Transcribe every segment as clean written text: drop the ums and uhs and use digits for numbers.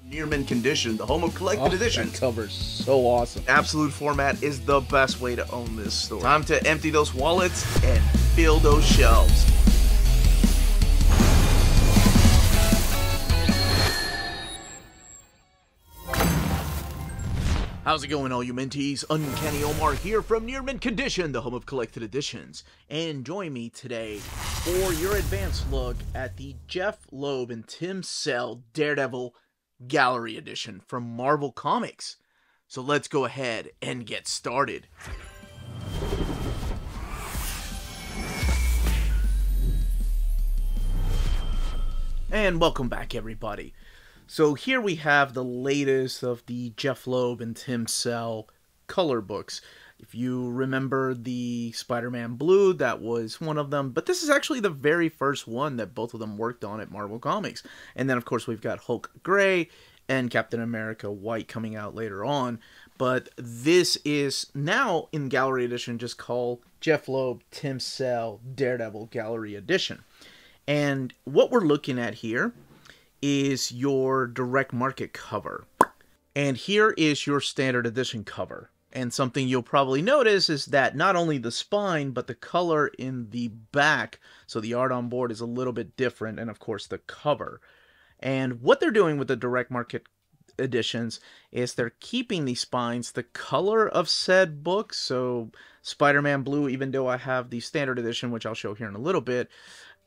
Near mint condition, the home of collected editions. That cover's so awesome. Absolute format is the best way to own this store. Time to empty those wallets and fill those shelves. How's it going, all you minties? Uncanny Omar here from Near Mint Condition, the home of collected editions. And join me today for your advanced look at the Jeph Loeb and Tim Sale Daredevil Gallery Edition from Marvel Comics. So let's go ahead and get started. And welcome back, everybody. So here we have the latest of the Jeph Loeb and Tim Sale color books. If you remember the Spider-Man Blue, that was one of them. But this is actually the very first one that both of them worked on at Marvel Comics. And then, of course, we've got Hulk Gray and Captain America White coming out later on. But this is now in Gallery Edition just called Jeph Loeb Tim Sale Daredevil Gallery Edition. And what we're looking at here is your direct market cover. And here is your standard edition cover. And something you'll probably notice is that not only the spine, but the color in the back, so the art on board is a little bit different, and of course the cover. And what they're doing with the direct market editions is they're keeping the spines the color of said book. So Spider-Man Blue, even though I have the standard edition, which I'll show here in a little bit,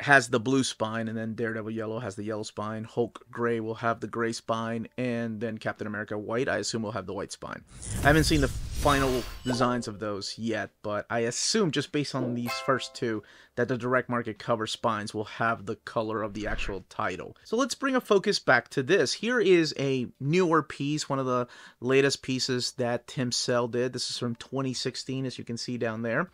has the blue spine, and then Daredevil Yellow has the yellow spine. Hulk Gray will have the gray spine, and then Captain America White, I assume, will have the white spine. I haven't seen the final designs of those yet, but I assume, just based on these first two, that the direct market cover spines will have the color of the actual title. So let's bring a focus back to this. Here is a newer piece, one of the latest pieces that Tim Sale did. This is from 2016, as you can see down there.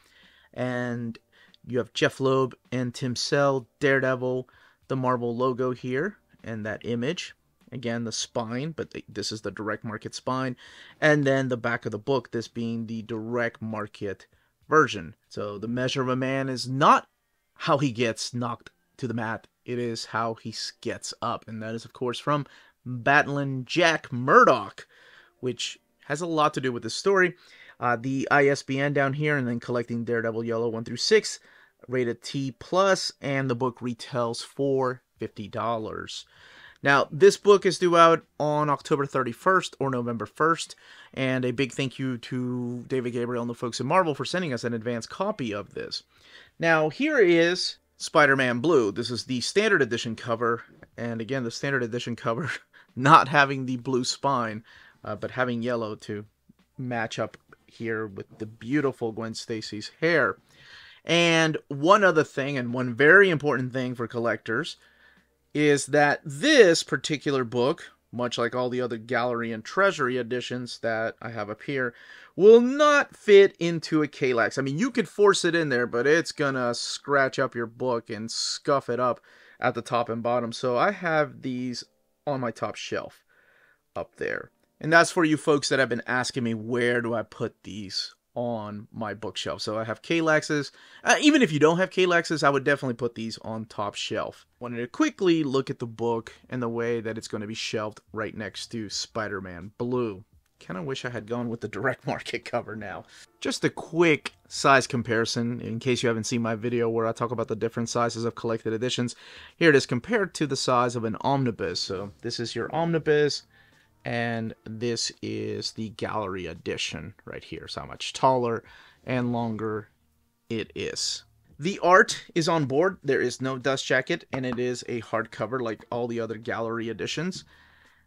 And you have Jeph Loeb and Tim Sale, Daredevil, the Marvel logo here, and that image. Again, the spine, but this is the direct market spine. And then the back of the book, this being the direct market version. So the measure of a man is not how he gets knocked to the mat. It is how he gets up. And that is, of course, from Battling Jack Murdock, which has a lot to do with this story. The ISBN down here, and then collecting Daredevil Yellow 1 through 6, rated T+, and the book retails for $50. Now, this book is due out on October 31st or November 1st, and a big thank you to David Gabriel and the folks at Marvel for sending us an advance copy of this. Now, here is Spider-Man Blue. This is the standard edition cover, and again, the standard edition cover not having the blue spine, but having yellow to match up here with the beautiful Gwen Stacy's hair. And one other thing, and one very important thing for collectors, is that this particular book, much like all the other Gallery and Treasury editions that I have up here, will not fit into a Kallax. I mean, you could force it in there, but it's gonna scratch up your book and scuff it up at the top and bottom. So I have these on my top shelf up there. And that's for you folks that have been asking me, where do I put these on my bookshelf? So I have Kallaxes. Even if you don't have Kallaxes, I would definitely put these on top shelf. Wanted to quickly look at the book and the way that it's going to be shelved right next to Spider-Man Blue. Kind of wish I had gone with the direct market cover now. Just a quick size comparison, in case you haven't seen my video where I talk about the different sizes of collected editions. Here it is compared to the size of an omnibus. So this is your omnibus, and this is the Gallery Edition right here. So how much taller and longer it is. The art is on board. There is no dust jacket, and it is a hardcover like all the other Gallery Editions.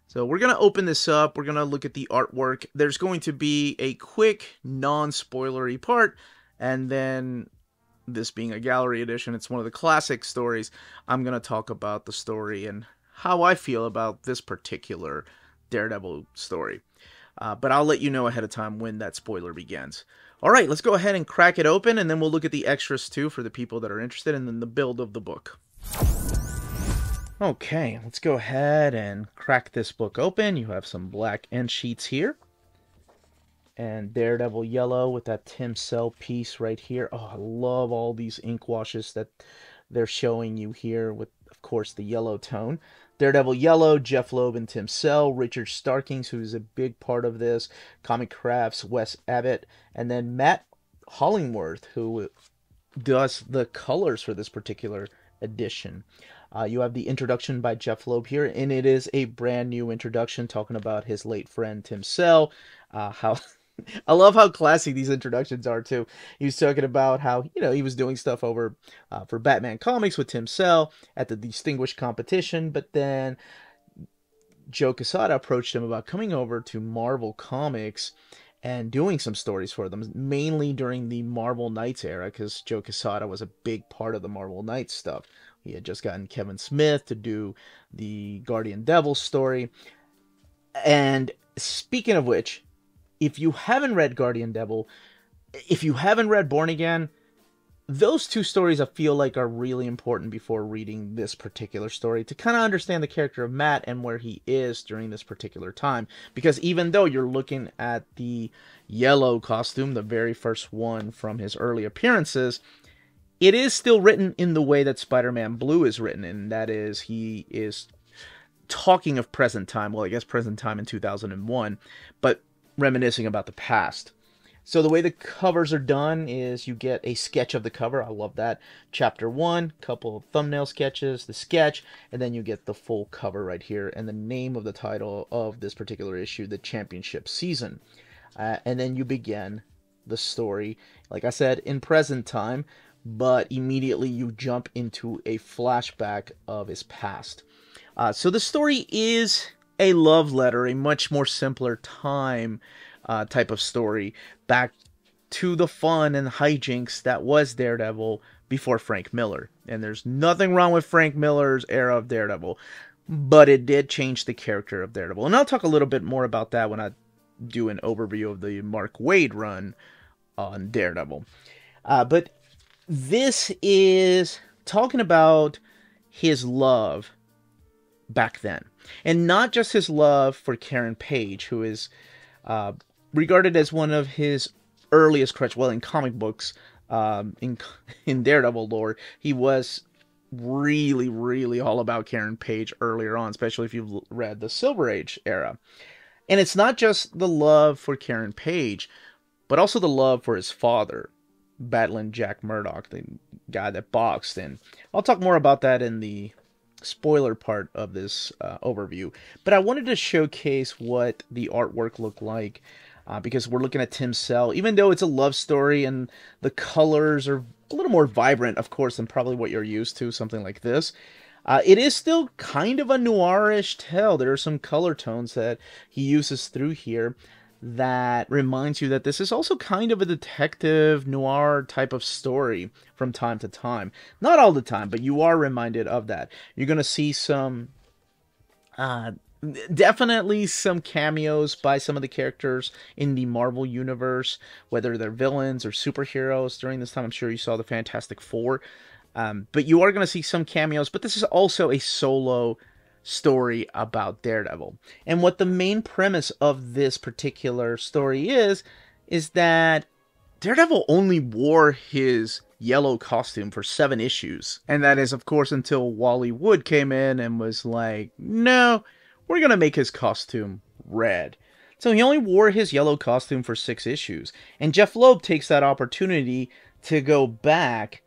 So we're going to open this up. We're going to look at the artwork. There's going to be a quick, non-spoilery part, and then, this being a Gallery Edition, it's one of the classic stories. I'm going to talk about the story and how I feel about this particular Daredevil story. But I'll let you know ahead of time when that spoiler begins. Alright, let's go ahead and crack it open, and then we'll look at the extras too for the people that are interested, and then the build of the book. Okay, let's go ahead and crack this book open. You have some black end sheets here. And Daredevil Yellow with that Tim Sale piece right here. Oh, I love all these ink washes that they're showing you here with, of course, the yellow tone. Daredevil Yellow, Jeph Loeb and Tim Sale, Richard Starkings, who is a big part of this, Comic Crafts, Wes Abbott, and then Matt Hollingworth, who does the colors for this particular edition. You have the introduction by Jeph Loeb here, and it is a brand new introduction talking about his late friend Tim Sale. How I love how classic these introductions are too. He was talking about how he was doing stuff over for Batman Comics with Tim Sale at the Distinguished competition, but then Joe Quesada approached him about coming over to Marvel Comics and doing some stories for them, mainly during the Marvel Knights era, because Joe Quesada was a big part of the Marvel Knights stuff. He had just gotten Kevin Smith to do the Guardian Devil story. And speaking of which, if you haven't read Guardian Devil, if you haven't read Born Again, those two stories I feel like are really important before reading this particular story to kind of understand the character of Matt and where he is during this particular time. Because even though you're looking at the yellow costume, the very first one from his early appearances, it is still written in the way that Spider-Man Blue is written, and that is he is talking of present time, well, I guess present time in 2001, but reminiscing about the past. So the way the covers are done is you get a sketch of the cover. I love that. Chapter 1, couple of thumbnail sketches, the sketch, and then you get the full cover right here and the name of the title of this particular issue, the Championship Season. And then you begin the story, like I said, in present time, but immediately you jump into a flashback of his past. So the story is a love letter, a much more simpler time type of story, back to the fun and hijinks that was Daredevil before Frank Miller. And there's nothing wrong with Frank Miller's era of Daredevil, but it did change the character of Daredevil. And I'll talk a little bit more about that when I do an overview of the Mark Waid run on Daredevil. But this is talking about his love back then. And not just his love for Karen Page, who is regarded as one of his earliest crutch. Well, in comic books, in Daredevil lore, he was really, really all about Karen Page earlier on, especially if you've read the Silver Age era. And it's not just the love for Karen Page, but also the love for his father, battling Jack Murdock, the guy that boxed. And I'll talk more about that in the spoiler part of this overview. But I wanted to showcase what the artwork looked like, because we're looking at Tim Sale. Even though it's a love story and the colors are a little more vibrant, of course, than probably what you're used to, something like this, it is still kind of a noirish tale. There are some color tones that he uses through here that reminds you that this is also kind of a detective noir type of story from time to time. Not all the time, but you are reminded of that. You're going to see some, definitely some cameos by some of the characters in the Marvel Universe, whether they're villains or superheroes. During this time, I'm sure you saw the Fantastic Four. But you are going to see some cameos, but this is also a solo story about Daredevil. And what the main premise of this particular story is that Daredevil only wore his yellow costume for 7 issues. And that is, of course, until Wally Wood came in and was like, no, we're going to make his costume red. So he only wore his yellow costume for 6 issues. And Jeph Loeb takes that opportunity to go back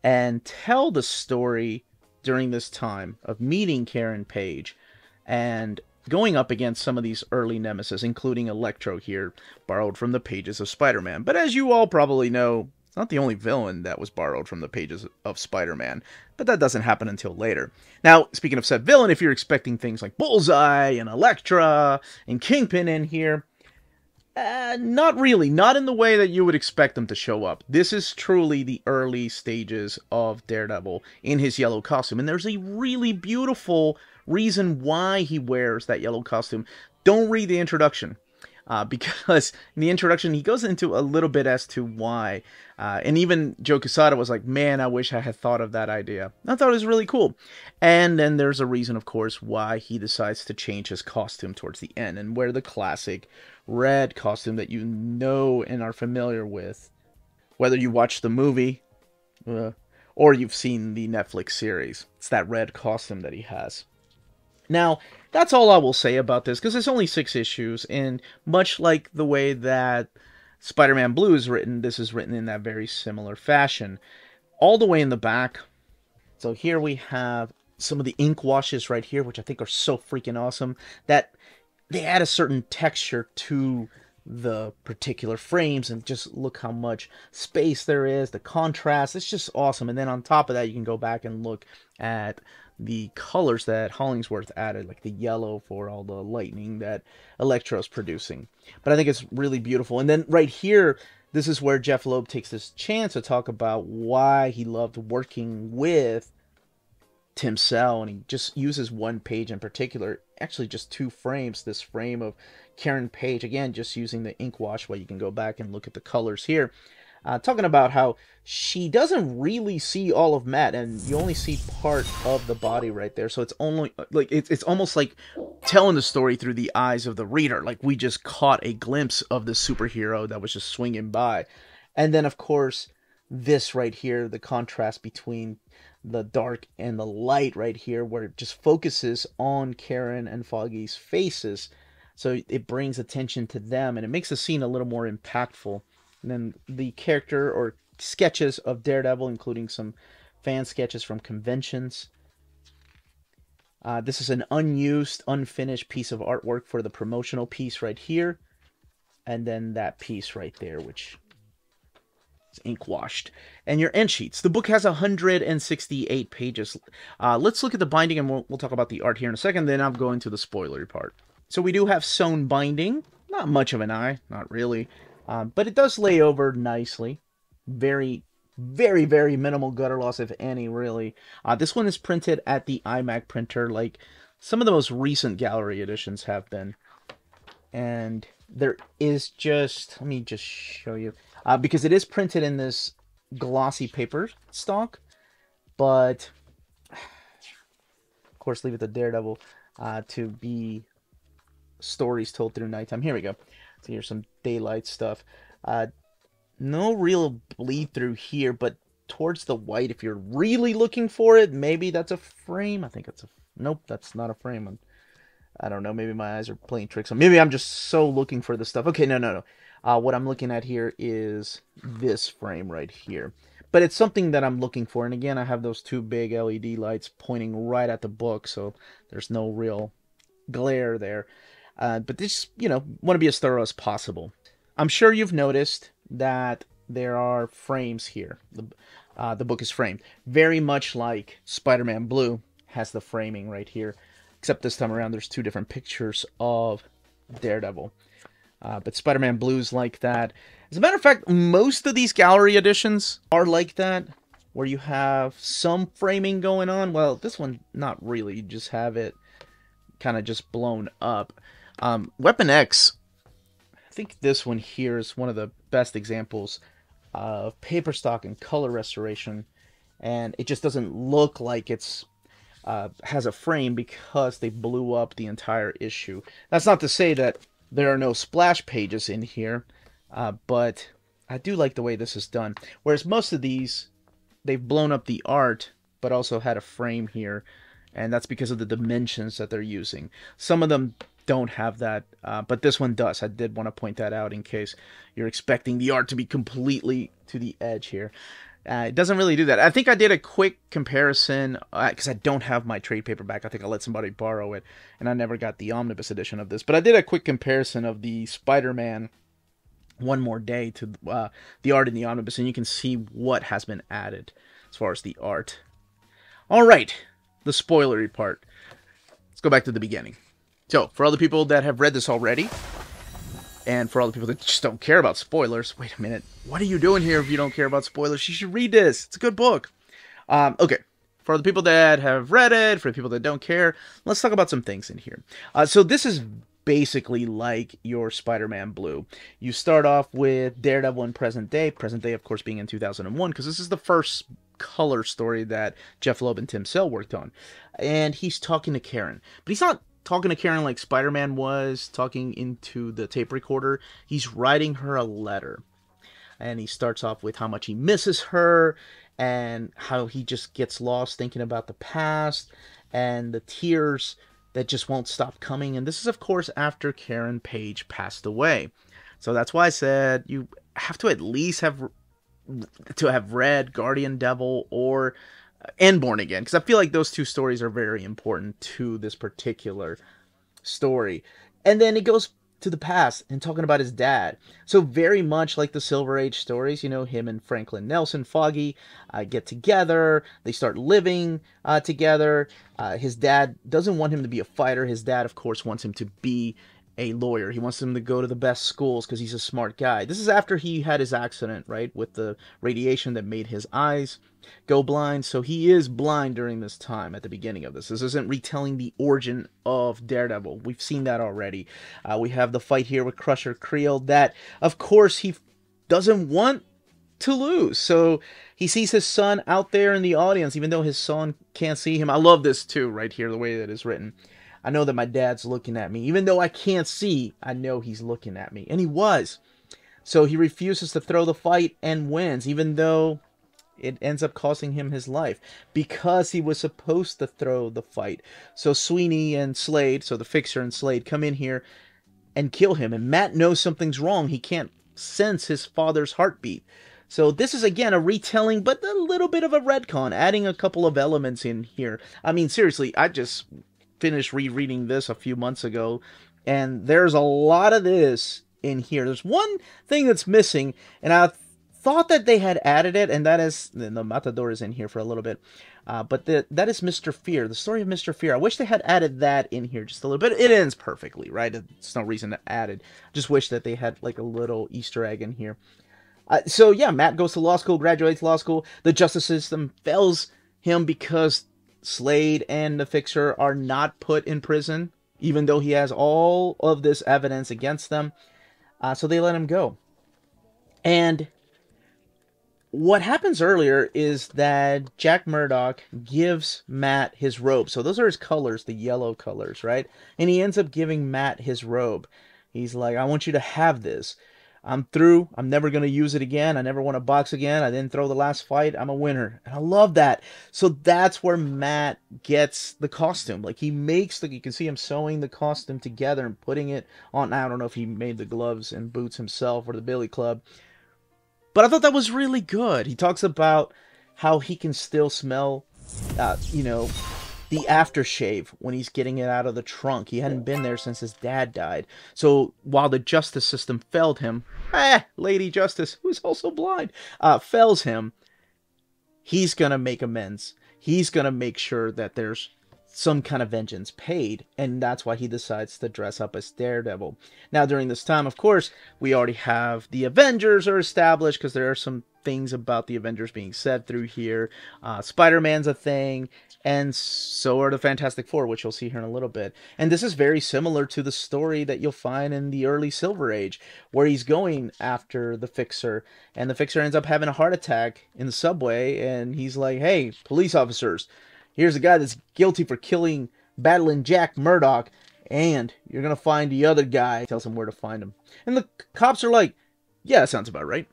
and tell the story during this time of meeting Karen Page and going up against some of these early nemesis, including Electro here, borrowed from the pages of Spider-Man. But as you all probably know, it's not the only villain that was borrowed from the pages of Spider-Man, but that doesn't happen until later. Now, speaking of said villain, if you're expecting things like Bullseye and Elektra and Kingpin in here, not really. Not in the way that you would expect them to show up. This is truly the early stages of Daredevil in his yellow costume. And there's a really beautiful reason why he wears that yellow costume. Don't read the introduction. Because in the introduction, he goes into a little bit as to why. And even Joe Quesada was like, man, I wish I had thought of that idea. I thought it was really cool. And then there's a reason, of course, why he decides to change his costume towards the end and wear the classic red costume that you know and are familiar with, whether you watch the movie or you've seen the Netflix series. It's that red costume that he has. Now, that's all I will say about this, because it's only 6 issues, and much like the way that Spider-Man Blue is written, this is written in that very similar fashion. All the way in the back, so here we have some of the ink washes right here, which I think are so freaking awesome, that they add a certain texture to the particular frames, and just look how much space there is, the contrast, it's just awesome. And then on top of that, you can go back and look at the colors that Hollingsworth added, like the yellow for all the lightning that Electro's producing. But I think it's really beautiful. And then right here, this is where Jeph Loeb takes this chance to talk about why he loved working with Tim Sale, and he just uses one page in particular, actually just 2 frames, this frame of Karen Page, again, just using the ink wash, while you can go back and look at the colors here, talking about how she doesn't really see all of Matt, and you only see part of the body right there, so it's only, like, it's almost like telling the story through the eyes of the reader, like we just caught a glimpse of the superhero that was just swinging by. And then, of course, this right here, the contrast between the dark and the light right here, where it just focuses on Karen and Foggy's faces, so it brings attention to them, and it makes the scene a little more impactful. And then the character or sketches of Daredevil, including some fan sketches from conventions. This is an unused, unfinished piece of artwork for the promotional piece right here, and then that piece right there, which ink washed. And your end sheets. The book has 168 pages. Let's look at the binding, and we'll talk about the art here in a second. Then I'm going to the spoilery part. So we do have sewn binding. Not much of an eye, not really, but it does lay over nicely. Very, very, very minimal gutter loss, if any, really. This one is printed at the iMac printer, like some of the most recent gallery editions have been. And there is just, let me just show you, because it is printed in this glossy paper stock, but of course leave it to Daredevil to be stories told through nighttime. Here we go. So here's some daylight stuff. No real bleed through here, but towards the white, if you're really looking for it, maybe that's a frame. I think it's a, nope, that's not a frame. I don't know, maybe my eyes are playing tricks. Maybe I'm just so looking for the stuff. Okay, no. What I'm looking at here is this frame right here. But it's something that I'm looking for. And again, I have those 2 big LED lights pointing right at the book, so there's no real glare there. But this, want to be as thorough as possible. I'm sure you've noticed that there are frames here. The book is framed. Very much like Spider-Man Blue has the framing right here. Except this time around, there's 2 different pictures of Daredevil. But Spider-Man Blue's like that. As a matter of fact, most of these gallery editions are like that, where you have some framing going on. Well, this one, not really. You just have it kind of just blown up. Weapon X, I think this one here is one of the best examples of paper stock and color restoration. And it just doesn't look like it's has a frame because they blew up the entire issue. That's not to say that there are no splash pages in here, but I do like the way this is done. Whereas most of these, they've blown up the art, but also had a frame here, and that's because of the dimensions that they're using. Some of them don't have that, but this one does. I did want to point that out in case you're expecting the art to be completely to the edge here. It doesn't really do that. I think I did a quick comparison, because I don't have my trade paperback. I think I let somebody borrow it, and I never got the omnibus edition of this. But I did a quick comparison of the Spider-Man One More Day to the art in the omnibus, and you can see what has been added as far as the art. Alright, the spoilery part. Let's go back to the beginning. So, for all the people that have read this already, and for all the people that just don't care about spoilers, wait a minute, what are you doing here if you don't care about spoilers? You should read this. It's a good book. Okay, for the people that have read it, for the people that don't care, let's talk about some things in here. So this is basically like your Spider-Man Blue. You start off with Daredevil in present day, of course being in 2001, because this is the first color story that Jeph Loeb and Tim Sale worked on. And he's talking to Karen, but he's not talking to Karen like Spider-Man was talking into the tape recorder. He's writing her a letter. And he starts off with how much he misses her, and how he just gets lost thinking about the past, and the tears that just won't stop coming. And this is, of course, after Karen Page passed away. So that's why I said you have to at least have read Guardian Devil or and Born Again, because I feel like those two stories are very important to this particular story. And then it goes to the past and talking about his dad. So very much like the Silver Age stories, you know, him and Franklin Nelson, Foggy, get together. They start living together. His dad doesn't want him to be a fighter. His dad, of course, wants him to be a lawyer. He wants him to go to the best schools because he's a smart guy. This is after he had his accident, right, with the radiation that made his eyes go blind. So he is blind during this time at the beginning of this. This isn't retelling the origin of Daredevil. We've seen that already. We have the fight here with Crusher Creel that, of course, he doesn't want to lose. So he sees his son out there in the audience, even though his son can't see him. I love this too, right here, the way that it's written. I know that my dad's looking at me. Even though I can't see, I know he's looking at me. And he was. So he refuses to throw the fight and wins, even though it ends up costing him his life, because he was supposed to throw the fight. So Sweeney and Slade, so the Fixer and Slade, come in here and kill him. And Matt knows something's wrong. He can't sense his father's heartbeat. So this is, again, a retelling, but a little bit of a retcon, adding a couple of elements in here. I mean, seriously, I just finished rereading this a few months ago, and there's a lot of this in here. There's one thing that's missing, and I thought that they had added it, and that is, the Matador is in here for a little bit, but that is Mr. Fear, the story of Mr. Fear. I wish they had added that in here just a little bit. It ends perfectly, right? It's no reason to add it. Just wish that they had like a little Easter egg in here. So yeah, Matt goes to law school, graduates law school. The justice system fails him because Slade and the Fixer are not put in prison, even though he has all of this evidence against them. So they let him go. And what happens earlier is that Jack Murdock gives Matt his robe. So those are his colors, the yellow colors, right? And he ends up giving Matt his robe. He's like, I want you to have this. I'm through. I'm never going to use it again. I never want to box again. I didn't throw the last fight. I'm a winner. And I love that. So that's where Matt gets the costume. Like, he makes you can see him sewing the costume together and putting it on. I don't know if he made the gloves and boots himself or the Billy Club, but I thought that was really good. He talks about how he can still smell, the aftershave when he's getting it out of the trunk. He hadn't been there since his dad died. So while the justice system failed him, Lady Justice, who's also blind, fails him, he's going to make amends. He's going to make sure that there's some kind of vengeance paid, and that's why he decides to dress up as Daredevil. Now, during this time, of course, we already have the Avengers are established, because there are some things about the Avengers being said through here. Spider-Man's a thing, and so are the Fantastic Four, which you'll see here in a little bit. And this is very similar to the story that you'll find in the early Silver Age, where he's going after the Fixer, and the Fixer ends up having a heart attack in the subway, and he's like, hey, police officers, here's a guy that's guilty for battling Jack Murdock, and you're going to find the other guy. Tells him where to find him. And the cops are like, yeah, that sounds about right.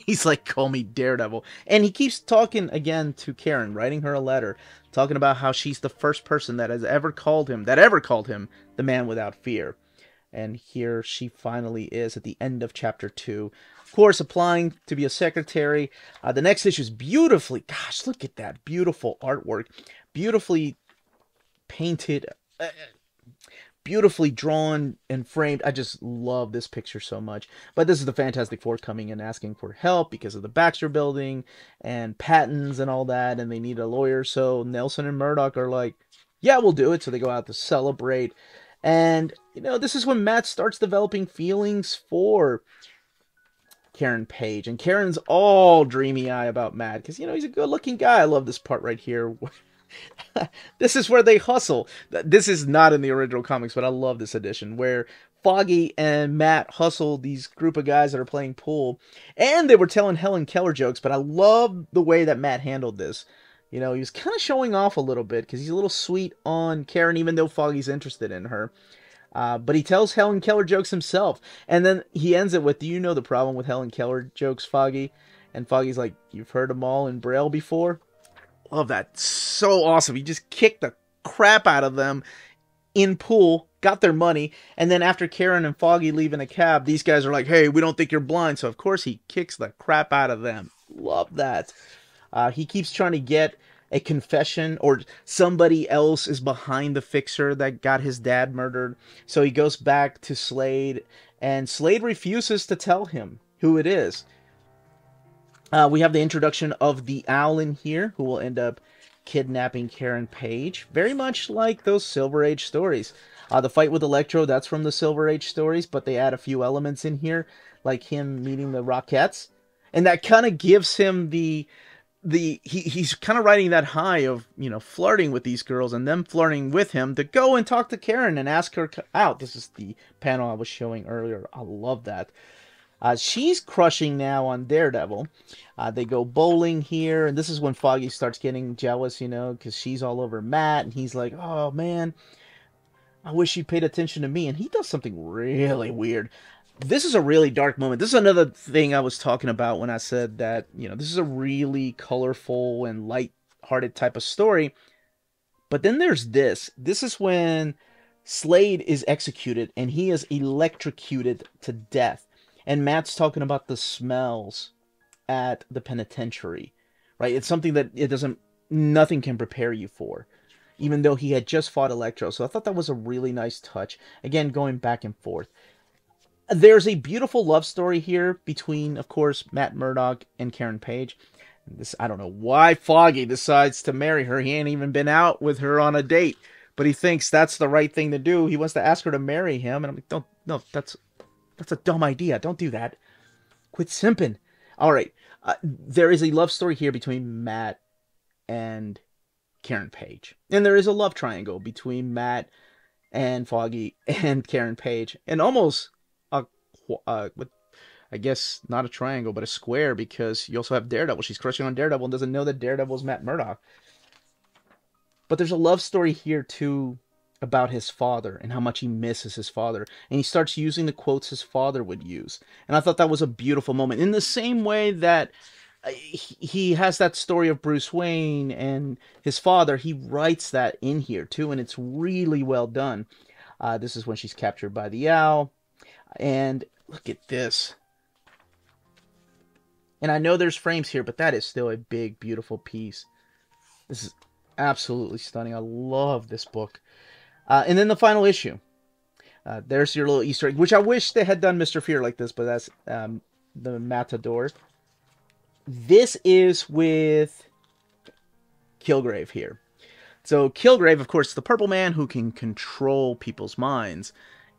He's like, call me Daredevil. And he keeps talking again to Karen, writing her a letter, talking about how she's the first person that ever called him the man without fear. And here she finally is at the end of chapter 2. Of course, applying to be a secretary. The next issue is beautifully, gosh, look at that beautiful artwork. Beautifully painted, beautifully drawn and framed. I just love this picture so much. But this is the Fantastic Four coming and asking for help because of the Baxter Building and patents and all that, and they need a lawyer. So Nelson and Murdoch are like, yeah, we'll do it. So they go out to celebrate. And, this is when Matt starts developing feelings for Karen Page. And Karen's all dreamy-eye about Matt because, he's a good-looking guy. I love this part right here. This is where they hustle. This is not in the original comics, but I love this edition where Foggy and Matt hustle these group of guys that are playing pool. And they were telling Helen Keller jokes, but I love the way that Matt handled this. He was kind of showing off a little bit because he's a little sweet on Karen, even though Foggy's interested in her. But he tells Helen Keller jokes himself. And then he ends it with, do you know the problem with Helen Keller jokes, Foggy? And Foggy's like, you've heard them all in Braille before? Love that. So awesome. He just kicked the crap out of them in pool, got their money, and then after Karen and Foggy leave in a cab, these guys are like, hey, we don't think you're blind. So, of course, he kicks the crap out of them. Love that. He keeps trying to get a confession, or somebody else is behind the fixer that got his dad murdered. So he goes back to Slade, and Slade refuses to tell him who it is. We have the introduction of the Owl in here, who will end up kidnapping Karen Page. Very much like those Silver Age stories. The fight with Electro, that's from the Silver Age stories, but they add a few elements in here, like him meeting the Rockettes. And that kind of gives him he's kind of riding that high of, flirting with these girls and them flirting with him to go and talk to Karen and ask her out. This is the panel I was showing earlier. I love that. She's crushing now on Daredevil. They go bowling here, and this is when Foggy starts getting jealous, because she's all over Matt, and he's like, oh man, I wish you paid attention to me. And he does something really weird. This is a really dark moment. This is another thing I was talking about when I said that, this is a really colorful and light-hearted type of story. But then there's this. This is when Slade is executed, and he is electrocuted to death. And Matt's talking about the smells at the penitentiary, right? It's something that nothing can prepare you for, even though he had just fought Electro. So I thought that was a really nice touch. Again, going back and forth. There's a beautiful love story here between, of course, Matt Murdock and Karen Page. I don't know why Foggy decides to marry her. He ain't even been out with her on a date, but he thinks that's the right thing to do. He wants to ask her to marry him, and I'm like, no, that's a dumb idea. Don't do that. Quit simping. All right, there is a love story here between Matt and Karen Page, and there is a love triangle between Matt and Foggy and Karen Page, and almost I guess not a triangle, but a square, because you also have Daredevil. She's crushing on Daredevil and doesn't know that Daredevil is Matt Murdock. But there's a love story here, too, about his father and how much he misses his father. And he starts using the quotes his father would use. And I thought that was a beautiful moment. In the same way that he has that story of Bruce Wayne and his father, he writes that in here, too, and it's really well done. This is when she's captured by the Owl. And look at this. And I know there's frames here, but that is still a big, beautiful piece. This is absolutely stunning. I love this book. And then the final issue. There's your little Easter egg, which I wish they had done Mr. Fear like this, but that's the Matador. This is with Kilgrave here. So Kilgrave, of course, is the purple man who can control people's minds.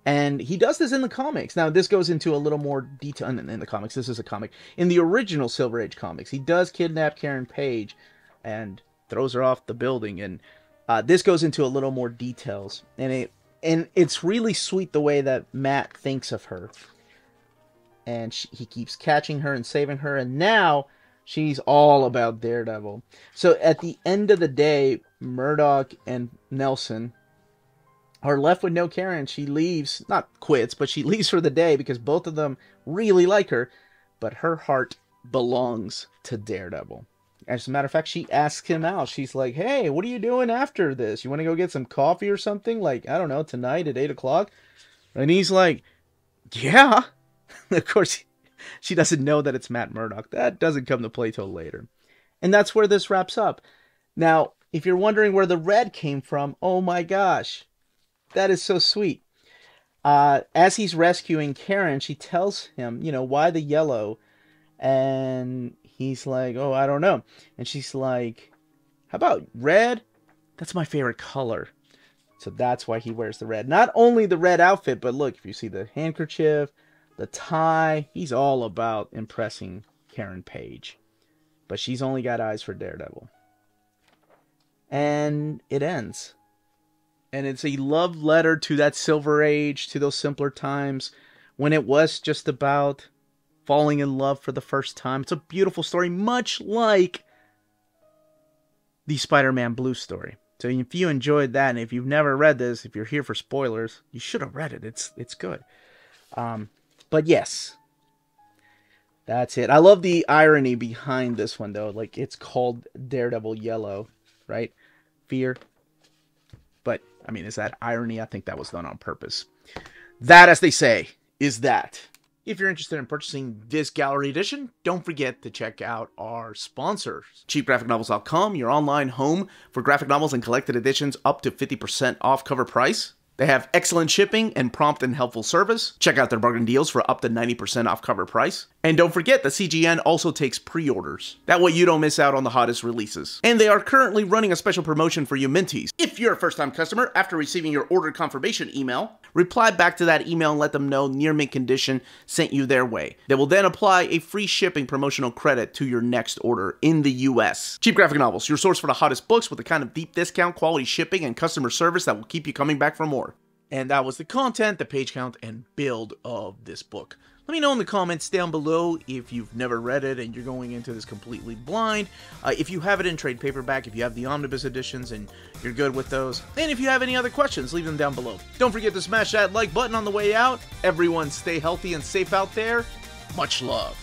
And he does this in the comics. Now, this goes into a little more detail in the comics. This is a comic. In the original Silver Age comics, he does kidnap Karen Page and throws her off the building. And this goes into a little more details. And it's really sweet the way that Matt thinks of her. And he keeps catching her and saving her. And now she's all about Daredevil. So at the end of the day, Murdock and Nelson are left with no Karen. She leaves, not quits, but she leaves for the day because both of them really like her. But her heart belongs to Daredevil. As a matter of fact, she asks him out. She's like, hey, what are you doing after this? You want to go get some coffee or something? Like, I don't know, tonight at 8 o'clock? And he's like, yeah. Of course, she doesn't know that it's Matt Murdock. That doesn't come to play till later. And that's where this wraps up. Now, if you're wondering where the red came from, oh my gosh. That is so sweet. As he's rescuing Karen, she tells him, why the yellow? And he's like, oh, I don't know. And she's like, how about red? That's my favorite color. So that's why he wears the red. Not only the red outfit, but look, if you see the handkerchief, the tie, he's all about impressing Karen Page. But she's only got eyes for Daredevil. And it ends. And it's a love letter to that Silver Age, to those simpler times when it was just about falling in love for the first time. It's a beautiful story, much like the Spider-Man Blue story. So if you enjoyed that, and if you've never read this, if you're here for spoilers, you should have read it. It's good. But yes, that's it. I love the irony behind this one, though. Like, it's called Daredevil Yellow, right? Fear. But I mean, is that irony? I think that was done on purpose. That, as they say, is that. If you're interested in purchasing this gallery edition, don't forget to check out our sponsors. CheapGraphicNovels.com, your online home for graphic novels and collected editions up to 50% off cover price. They have excellent shipping and prompt and helpful service. Check out their bargain deals for up to 90% off cover price. And don't forget that CGN also takes pre-orders. That way you don't miss out on the hottest releases. And they are currently running a special promotion for you Minties. If you're a first-time customer, after receiving your order confirmation email, reply back to that email and let them know Near Mint Condition sent you their way. They will then apply a free shipping promotional credit to your next order in the US. Cheap Graphic Novels, your source for the hottest books with the kind of deep discount, quality shipping, and customer service that will keep you coming back for more. And that was the content, the page count, and build of this book. Let me know in the comments down below if you've never read it and you're going into this completely blind. If you have it in trade paperback, if you have the omnibus editions and you're good with those. And if you have any other questions, leave them down below. Don't forget to smash that like button on the way out. Everyone stay healthy and safe out there. Much love.